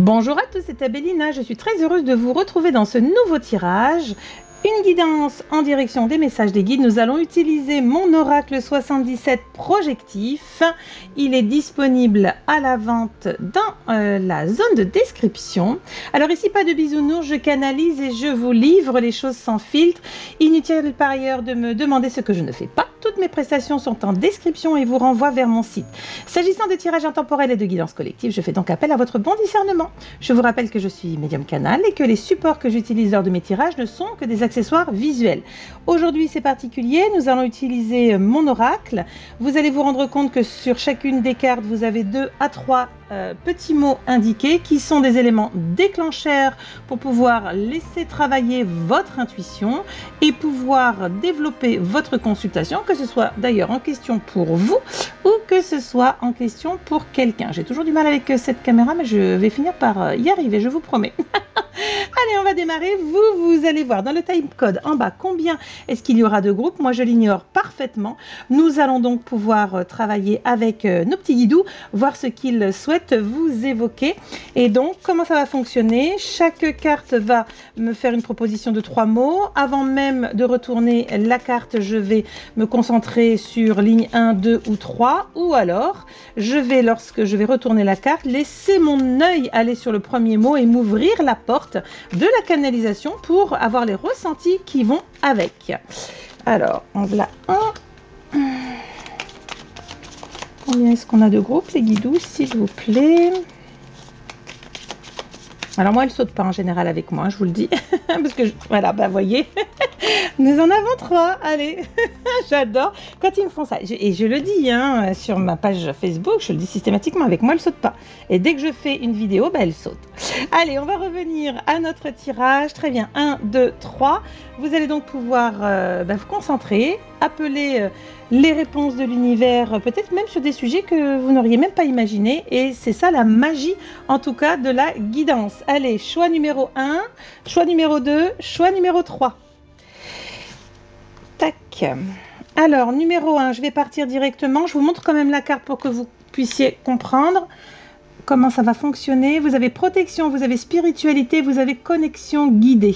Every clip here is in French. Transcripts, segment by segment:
Bonjour à tous, c'est Abélina, je suis très heureuse de vous retrouver dans ce nouveau tirage. Une guidance en direction des messages des guides. Nous allons utiliser mon oracle 77 projectif. Il est disponible à la vente dans la zone de description. Alors ici, pas de bisounours, je canalise et je vous livre les choses sans filtre. Inutile par ailleurs de me demander ce que je ne fais pas. Toutes mes prestations sont en description et vous renvoient vers mon site. S'agissant de tirage intemporel et de guidance collective, je fais donc appel à votre bon discernement. Je vous rappelle que je suis médium canal et que les supports que j'utilise lors de mes tirages ne sont que des accessoires visuels. Aujourd'hui, c'est particulier, nous allons utiliser mon oracle. Vous allez vous rendre compte que sur chacune des cartes, vous avez 2 à 3 petits mots indiqués qui sont des éléments déclencheurs pour pouvoir laisser travailler votre intuition et pouvoir développer votre consultation, que ce soit d'ailleurs en question pour vous ou que ce soit en question pour quelqu'un. J'ai toujours du mal avec cette caméra, mais je vais finir par y arriver, je vous promets. Allez, on va démarrer. Vous allez voir dans le timecode en bas combien est-ce qu'il y aura de groupes. Moi, je l'ignore parfaitement. Nous allons donc pouvoir travailler avec nos petits guidous, voir ce qu'ils souhaitent vous évoquer. Et donc, comment ça va fonctionner? Chaque carte va me faire une proposition de 3 mots. Avant même de retourner la carte, je vais me concentrer sur ligne 1, 2 ou 3. Ou alors, je vais, lorsque je vais retourner la carte, laisser mon œil aller sur le premier mot et m'ouvrir la porte de la canalisation pour avoir les ressentis qui vont avec. Alors, on voilà un. Combien est-ce qu'on a de groupes, les guidous, s'il vous plaît? Alors moi, elle saute pas en général avec moi, je vous le dis, parce que voilà, bah voyez, nous en avons 3. Allez, j'adore quand ils me font ça. Et je le dis hein, sur ma page Facebook, je le dis systématiquement, avec moi, elle saute pas. Et dès que je fais une vidéo, bah, elle saute. Allez, on va revenir à notre tirage. Très bien, 1, 2, 3. Vous allez donc pouvoir vous concentrer, appeler les réponses de l'univers, peut-être même sur des sujets que vous n'auriez même pas imaginé. Et c'est ça la magie, en tout cas, de la guidance. Allez, choix numéro 1, choix numéro 2, choix numéro 3. Tac. Alors, numéro 1, je vais partir directement. Je vous montre quand même la carte pour que vous puissiez comprendre comment ça va fonctionner. Vous avez protection, vous avez spiritualité, vous avez connexion guidée.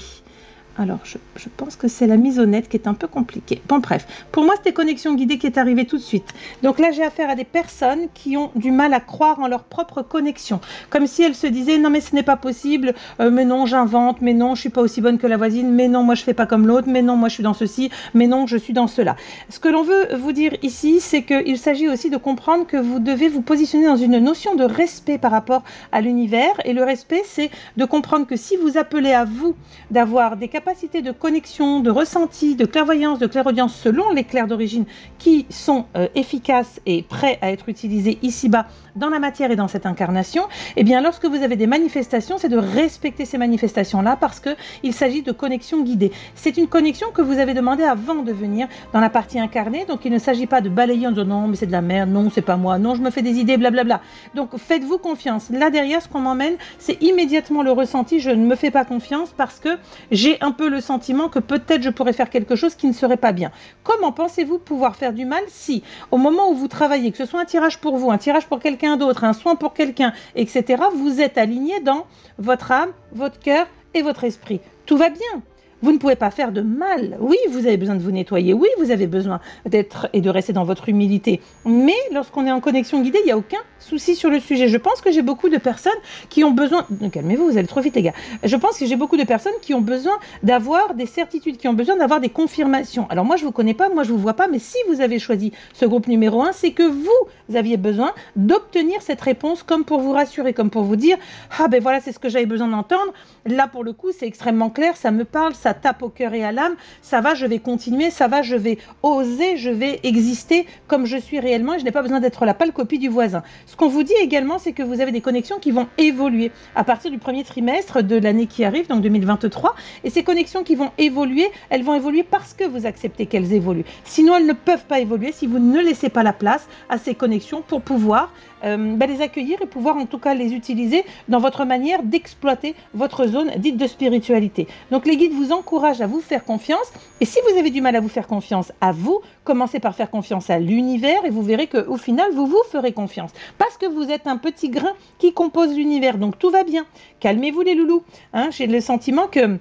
Alors, je pense que c'est la mise au net qui est un peu compliquée. Bon, bref. Pour moi, c'était connexion guidée qui est arrivée tout de suite. Donc là, j'ai affaire à des personnes qui ont du mal à croire en leur propre connexion. Comme si elles se disaient, non, mais ce n'est pas possible. Mais non, j'invente. Mais non, je suis pas aussi bonne que la voisine. Mais non, moi, je fais pas comme l'autre. Mais non, moi, je suis dans ceci. Mais non, je suis dans cela. Ce que l'on veut vous dire ici, c'est qu'il s'agit aussi de comprendre que vous devez vous positionner dans une notion de respect par rapport à l'univers. Et le respect, c'est de comprendre que si vous appelez à vous d'avoir des capacités de connexion, de ressenti, de clairvoyance, de clairaudience selon les clairs d'origine qui sont efficaces et prêts à être utilisés ici-bas dans la matière et dans cette incarnation, et bien lorsque vous avez des manifestations, c'est de respecter ces manifestations-là parce qu'il s'agit de connexion guidée. C'est une connexion que vous avez demandé avant de venir dans la partie incarnée, donc il ne s'agit pas de balayer en disant non mais c'est de la merde, non c'est pas moi, non je me fais des idées, blablabla. Donc faites-vous confiance. Là derrière, ce qu'on m'emmène, c'est immédiatement le ressenti, je ne me fais pas confiance parce que j'ai un peu le sentiment que peut-être je pourrais faire quelque chose qui ne serait pas bien. Comment pensez-vous pouvoir faire du mal si, au moment où vous travaillez, que ce soit un tirage pour vous, un tirage pour quelqu'un d'autre, un soin pour quelqu'un, etc., vous êtes aligné dans votre âme, votre cœur et votre esprit? Tout va bien. Vous ne pouvez pas faire de mal. Oui, vous avez besoin de vous nettoyer. Oui, vous avez besoin d'être et de rester dans votre humilité. Mais lorsqu'on est en connexion guidée, il n'y a aucun souci sur le sujet. Je pense que j'ai beaucoup de personnes qui ont besoin... Calmez-vous, vous allez trop vite, les gars. Je pense que j'ai beaucoup de personnes qui ont besoin d'avoir des certitudes, qui ont besoin d'avoir des confirmations. Alors moi, je ne vous connais pas, moi, je ne vous vois pas, mais si vous avez choisi ce groupe numéro 1, c'est que vous aviez besoin d'obtenir cette réponse comme pour vous rassurer, comme pour vous dire « Ah ben voilà, c'est ce que j'avais besoin d'entendre. Là, pour le coup, c'est extrêmement clair, ça me parle, ça tape au cœur et à l'âme, ça va, je vais continuer, ça va, je vais oser, je vais exister comme je suis réellement et je n'ai pas besoin d'être la pâle copie du voisin. » Ce qu'on vous dit également, c'est que vous avez des connexions qui vont évoluer à partir du premier trimestre de l'année qui arrive, donc 2023, et ces connexions qui vont évoluer, elles vont évoluer parce que vous acceptez qu'elles évoluent. Sinon, elles ne peuvent pas évoluer si vous ne laissez pas la place à ces connexions pour pouvoir les accueillir et pouvoir en tout cas les utiliser dans votre manière d'exploiter votre zone dite de spiritualité. Donc les guides vous encourage à vous faire confiance. Et si vous avez du mal à vous faire confiance à vous, commencez par faire confiance à l'univers et vous verrez qu'au final, vous vous ferez confiance. Parce que vous êtes un petit grain qui compose l'univers. Donc tout va bien. Calmez-vous les loulous. Hein, j'ai le sentiment que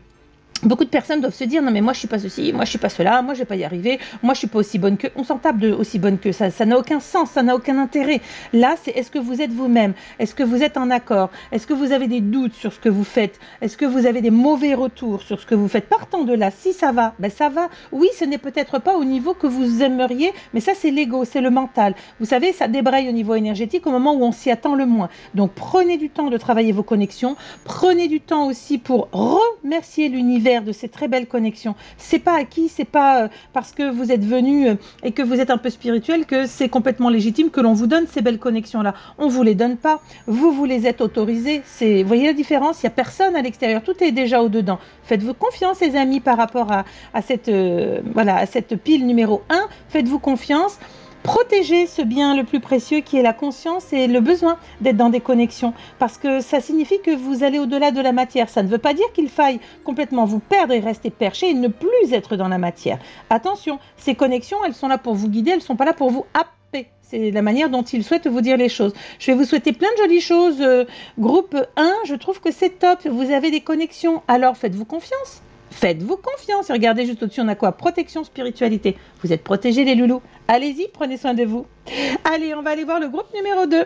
beaucoup de personnes doivent se dire non mais moi je suis pas ceci, moi je suis pas cela, moi je vais pas y arriver, moi je suis pas aussi bonne que. On s'en tape de aussi bonne que ça n'a aucun sens, ça n'a aucun intérêt. Là c'est est-ce que vous êtes vous-même, est-ce que vous êtes en accord, est-ce que vous avez des doutes sur ce que vous faites, est-ce que vous avez des mauvais retours sur ce que vous faites. Partant de là, si ça va, ben ça va. Oui, ce n'est peut-être pas au niveau que vous aimeriez, mais ça c'est l'ego, c'est le mental. Vous savez, ça débraye au niveau énergétique au moment où on s'y attend le moins. Donc prenez du temps de travailler vos connexions, prenez du temps aussi pour remercier l'univers de ces très belles connexions. C'est pas acquis, c'est pas parce que vous êtes venu et que vous êtes un peu spirituel que c'est complètement légitime que l'on vous donne ces belles connexions-là. On vous les donne pas, vous les êtes autorisés. Vous voyez la différence? Il n'y a personne à l'extérieur, tout est déjà au-dedans. Faites-vous confiance, les amis, par rapport à cette pile numéro 1. Faites-vous confiance. Protégez ce bien le plus précieux qui est la conscience et le besoin d'être dans des connexions parce que ça signifie que vous allez au-delà de la matière. Ça ne veut pas dire qu'il faille complètement vous perdre et rester perché et ne plus être dans la matière. Attention, ces connexions, elles sont là pour vous guider, elles ne sont pas là pour vous happer. C'est la manière dont ils souhaitent vous dire les choses. Je vais vous souhaiter plein de jolies choses. Groupe 1, je trouve que c'est top. Vous avez des connexions, alors faites-vous confiance. Faites-vous confiance et regardez juste au-dessus, on a quoi? Protection, spiritualité. Vous êtes protégés les loulous. Allez-y, prenez soin de vous. Allez, on va aller voir le groupe numéro 2.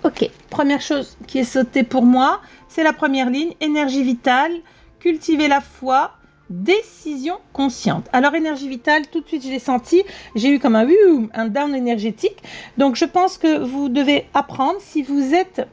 Ok, première chose qui est sautée pour moi, c'est la première ligne, énergie vitale, cultiver la foi, décision consciente. Alors énergie vitale, tout de suite je l'ai senti, j'ai eu comme un down énergétique. Donc je pense que vous devez apprendre, si vous êtes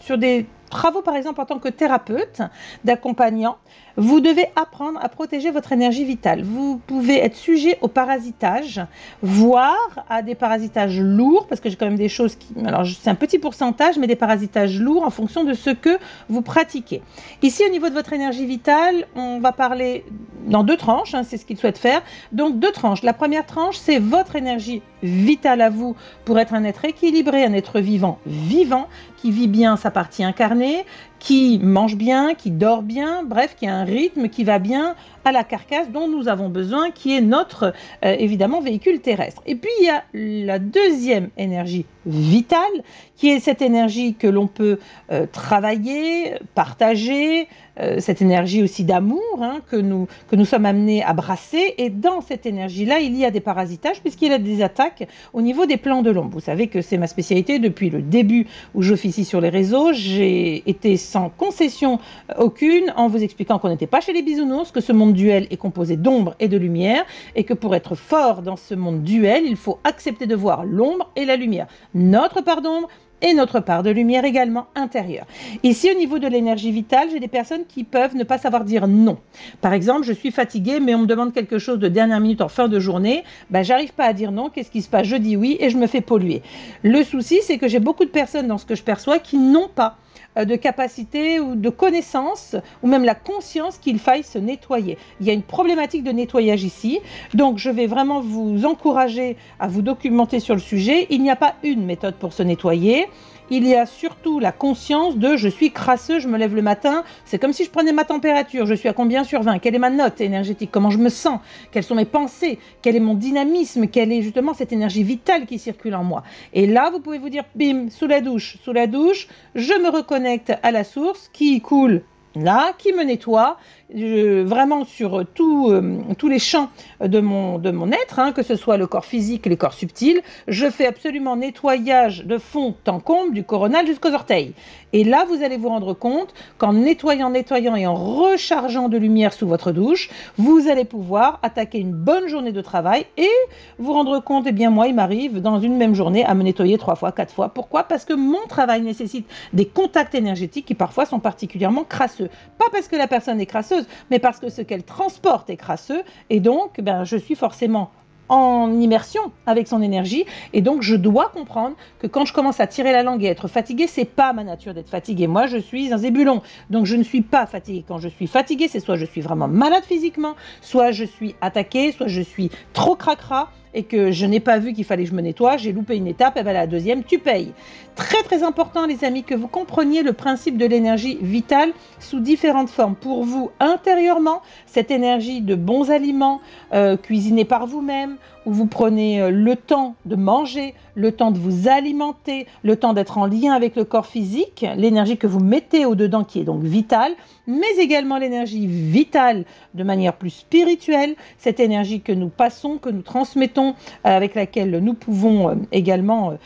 sur des travaux par exemple en tant que thérapeute, d'accompagnant, vous devez apprendre à protéger votre énergie vitale. Vous pouvez être sujet au parasitage, voire à des parasitages lourds, parce que j'ai quand même des choses qui... Alors c'est un petit pourcentage, mais des parasitages lourds en fonction de ce que vous pratiquez. Ici au niveau de votre énergie vitale, on va parler dans 2 tranches, hein, c'est ce qu'il souhaite faire. Donc 2 tranches. La première tranche, c'est votre énergie vitale à vous pour être un être équilibré, un être vivant, qui vit bien sa partie incarnée, qui mange bien, qui dort bien, bref, qui a un rythme qui va bien à la carcasse dont nous avons besoin, qui est notre, évidemment, véhicule terrestre. Et puis, il y a la deuxième énergie vitale, qui est cette énergie que l'on peut travailler, partager, cette énergie aussi d'amour hein, que nous sommes amenés à brasser. Et dans cette énergie-là, il y a des parasitages, puisqu'il y a des attaques au niveau des plans de l'ombre. Vous savez que c'est ma spécialité depuis le début où j'officie sur les réseaux. J'ai été sans concession aucune en vous expliquant qu'on n'était pas chez les bisounours, que ce monde duel est composé d'ombre et de lumière, et que pour être fort dans ce monde duel, il faut accepter de voir l'ombre et la lumière. Notre part d'ombre et notre part de lumière également intérieure. Ici, au niveau de l'énergie vitale, j'ai des personnes qui peuvent ne pas savoir dire non. Par exemple, je suis fatiguée, mais on me demande quelque chose de dernière minute en fin de journée. Ben, j'arrive pas à dire non. Qu'est-ce qui se passe? Je dis oui et je me fais polluer. Le souci, c'est que j'ai beaucoup de personnes dans ce que je perçois qui n'ont pas de capacité ou de connaissance ou même la conscience qu'il faille se nettoyer. Il y a une problématique de nettoyage ici, donc je vais vraiment vous encourager à vous documenter sur le sujet. Il n'y a pas une méthode pour se nettoyer. Il y a surtout la conscience de je suis crasseux, je me lève le matin, c'est comme si je prenais ma température, je suis à combien sur 20, quelle est ma note énergétique, comment je me sens, quelles sont mes pensées, quel est mon dynamisme, quelle est justement cette énergie vitale qui circule en moi. Et là, vous pouvez vous dire, bim, sous la douche, je me reconnecte à la source qui coule là, qui me nettoie, vraiment sur tous les champs de mon être, hein, que ce soit le corps physique, les corps subtils. Je fais absolument nettoyage de fond en comble, du coronal jusqu'aux orteils. Et là, vous allez vous rendre compte qu'en nettoyant et en rechargeant de lumière sous votre douche, vous allez pouvoir attaquer une bonne journée de travail et vous rendre compte, eh bien moi, il m'arrive dans une même journée à me nettoyer 3 fois, 4 fois. Pourquoi? Parce que mon travail nécessite des contacts énergétiques qui parfois sont particulièrement crasseux. Pas parce que la personne est crasseuse, mais parce que ce qu'elle transporte est crasseux. Et donc, je suis forcément en immersion avec son énergie et donc je dois comprendre que quand je commence à tirer la langue et être fatiguée, c'est pas ma nature d'être fatiguée. Moi, je suis un zébulon, donc je ne suis pas fatiguée. Quand je suis fatiguée, c'est soit je suis vraiment malade physiquement, soit je suis attaquée, soit je suis trop cracra. et que je n'ai pas vu qu'il fallait que je me nettoie, j'ai loupé une étape, et bien la deuxième, tu payes. Très très important les amis que vous compreniez le principe de l'énergie vitale sous différentes formes. Pour vous intérieurement, cette énergie de bons aliments cuisinés par vous-même, où vous prenez le temps de manger, le temps de vous alimenter, le temps d'être en lien avec le corps physique, l'énergie que vous mettez au-dedans qui est donc vitale, mais également l'énergie vitale de manière plus spirituelle, cette énergie que nous passons, que nous transmettons, avec laquelle nous pouvons également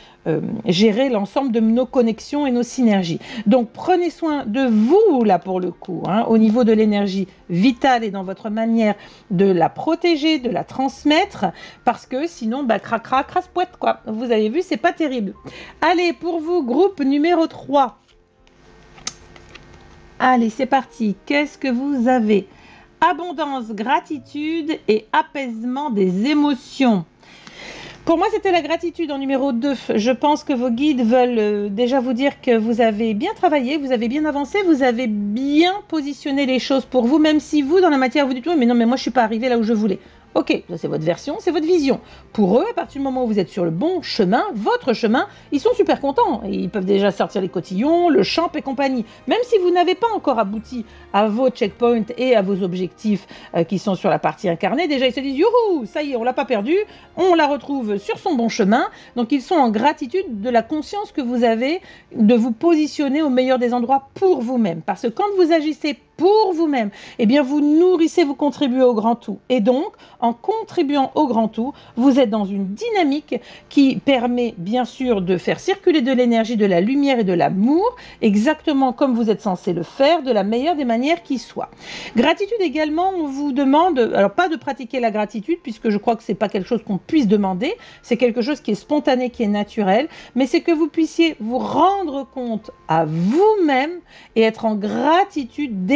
gérer l'ensemble de nos connexions et nos synergies. Donc prenez soin de vous là pour le coup, hein, au niveau de l'énergie vitale et dans votre manière de la protéger, de la transmettre, parce que sinon, cracra, crasse-poète quoi. Vous avez vu, c'est pas terrible. Allez, pour vous, groupe numéro 3. Allez, c'est parti. Qu'est-ce que vous avez? Abondance, gratitude et apaisement des émotions. Pour moi, c'était la gratitude en numéro 2. Je pense que vos guides veulent déjà vous dire que vous avez bien travaillé, vous avez bien avancé, vous avez bien positionné les choses pour vous, même si vous, dans la matière, vous dites « Oui, mais non, mais moi, je ne suis pas arrivé là où je voulais ». Ok, ça c'est votre version, c'est votre vision. Pour eux, à partir du moment où vous êtes sur le bon chemin, votre chemin, ils sont super contents. Ils peuvent déjà sortir les cotillons, le champ et compagnie. Même si vous n'avez pas encore abouti à vos checkpoints et à vos objectifs qui sont sur la partie incarnée, déjà ils se disent « Youhou, ça y est, on l'a pas perdu, on la retrouve sur son bon chemin ». Donc ils sont en gratitude de la conscience que vous avez de vous positionner au meilleur des endroits pour vous-même. Parce que quand vous agissez pour vous-même, eh bien vous nourrissez, vous contribuez au grand tout. Et donc, en contribuant au grand tout, vous êtes dans une dynamique qui permet bien sûr de faire circuler de l'énergie, de la lumière et de l'amour, exactement comme vous êtes censé le faire, de la meilleure des manières qui soit. Gratitude également, on vous demande, alors pas de pratiquer la gratitude, puisque je crois que c'est pas quelque chose qu'on puisse demander, c'est quelque chose qui est spontané, qui est naturel, mais c'est que vous puissiez vous rendre compte à vous-même et être en gratitude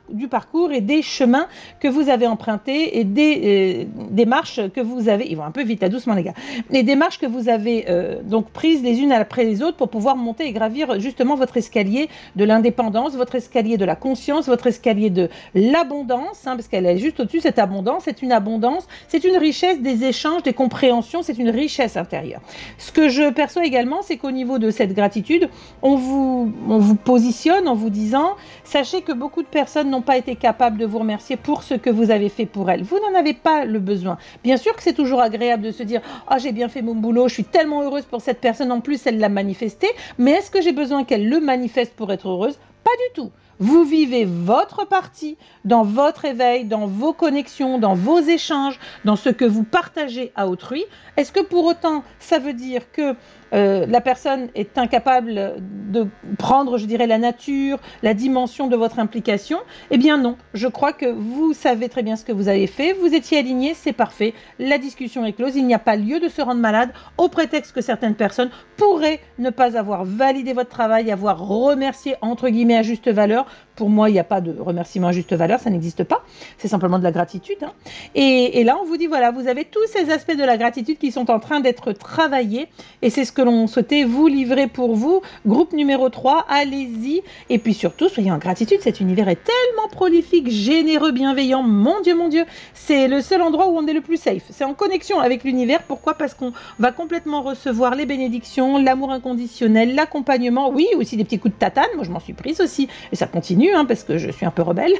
du parcours et des chemins que vous avez empruntés et des marches que vous avez, ils vont un peu vite, doucement les gars, les démarches que vous avez donc prises les unes après les autres pour pouvoir monter et gravir justement votre escalier de l'indépendance, votre escalier de la conscience, votre escalier de l'abondance, hein, parce qu'elle est juste au-dessus, cette abondance, c'est une abondance, c'est une richesse des échanges, des compréhensions, c'est une richesse intérieure. Ce que je perçois également, c'est qu'au niveau de cette gratitude, on vous positionne en vous disant, sachez que beaucoup de personnes n'ont pas été capables de vous remercier pour ce que vous avez fait pour elles. Vous n'en avez pas le besoin. Bien sûr que c'est toujours agréable de se dire « Ah, j'ai bien fait mon boulot, je suis tellement heureuse pour cette personne, en plus elle l'a manifesté, mais est-ce que j'ai besoin qu'elle le manifeste pour être heureuse ?» Pas du tout. Vous vivez votre partie dans votre éveil, dans vos connexions, dans vos échanges, dans ce que vous partagez à autrui. Est-ce que pour autant, ça veut dire que la personne est incapable de prendre, je dirais, la nature, la dimension de votre implication? Eh bien non, je crois que vous savez très bien ce que vous avez fait, vous étiez aligné, c'est parfait, la discussion est close, il n'y a pas lieu de se rendre malade au prétexte que certaines personnes pourraient ne pas avoir validé votre travail, avoir remercié entre guillemets à juste valeur. Pour moi, il n'y a pas de remerciement à juste valeur, ça n'existe pas, c'est simplement de la gratitude. Hein. Et là, on vous dit, voilà, vous avez tous ces aspects de la gratitude qui sont en train d'être travaillés, et c'est ce que l'on souhaitait vous livrer pour vous. Groupe numéro 3, allez-y, et puis surtout, soyez en gratitude, cet univers est tellement prolifique, généreux, bienveillant, mon Dieu, c'est le seul endroit où on est le plus safe, c'est en connexion avec l'univers. Pourquoi? Parce qu'on va complètement recevoir les bénédictions, l'amour inconditionnel, l'accompagnement, oui, aussi des petits coups de tatane, moi je m'en suis prise aussi, et ça continue, hein, parce que je suis un peu rebelle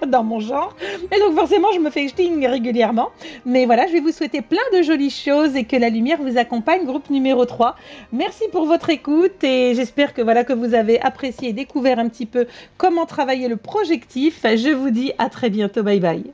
dans mon genre, et donc forcément je me fais jeting régulièrement, mais voilà, je vais vous souhaiter plein de jolies choses et que la lumière vous accompagne. Groupe numéro 3, merci pour votre écoute et j'espère que voilà que vous avez apprécié et découvert un petit peu comment travailler le projectif. Je vous dis à très bientôt, bye bye.